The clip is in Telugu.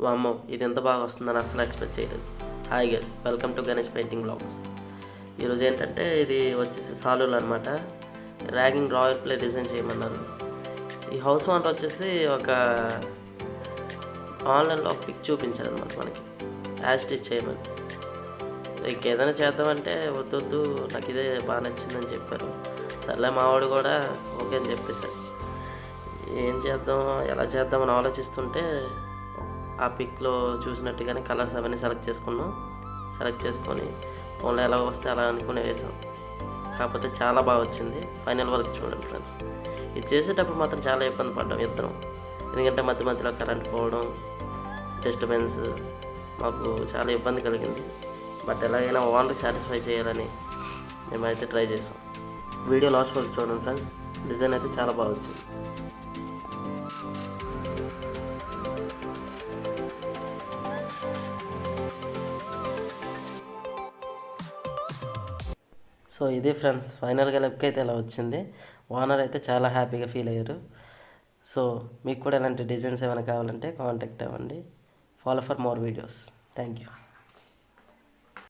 వామ్మో, ఇది ఎంత బాగా వస్తుందని అస్సలు ఎక్స్పెక్ట్ చేయలేదు. Hi guys, welcome to Ganesh painting blogs. ఈరోజు ఏంటంటే ఇది వచ్చేసి సాలూలు అనమాట. ర్యాగింగ్ రాయల్ ప్లే డిజైన్ చేయమన్నారు. ఈ హౌస్ ఓనర్ వచ్చేసి ఒక ఆన్లైన్లో ఒక పిక్ చూపించారు అనమాట మనకి, యాజ్ స్టిచ్ చేయమని. ఇంకేదైనా చేద్దామంటే వద్దు నాకు ఇదే బాగా నచ్చిందని చెప్పారు. సర్లే మావాడు కూడా ఓకే అని చెప్పేశారు. ఏం చేద్దాం, ఎలా చేద్దామని ఆలోచిస్తుంటే ఆ పిక్లో చూసినట్టుగానే కలర్స్ అవన్నీ సెలెక్ట్ చేసుకున్నాం. సెలెక్ట్ చేసుకొని ఫోన్లో ఎలా వస్తే అలా అనుకుని వేసాం. కాకపోతే చాలా బాగా వచ్చింది. ఫైనల్ వర్క్ చూడండి ఫ్రెండ్స్. ఇది చేసేటప్పుడు మాత్రం చాలా ఇబ్బంది పడ్డాం ఇద్దరం. ఎందుకంటే మధ్య మధ్యలో కరెంట్ పోవడం, డిస్టర్బెన్స్, మాకు చాలా ఇబ్బంది కలిగింది. బట్ ఎలాగైనా ఓనర్కి సాటిస్ఫై చేయాలని మేమైతే ట్రై చేసాం. వీడియో లాస్ట్ వరకు చూడండి ఫ్రెండ్స్. డిజైన్ అయితే చాలా బాగా వచ్చింది. సో ఇదే ఫ్రెండ్స్, ఫైనల్గా లుక్ అయితే ఇలా వచ్చింది. ఓనర్ అయితే చాలా హ్యాపీగా ఫీల్ అయ్యారు. సో మీకు కూడా ఇలాంటి డిజైన్స్ ఏమైనా కావాలంటే కాంటాక్ట్ అవ్వండి. Follow for more videos. Thank you.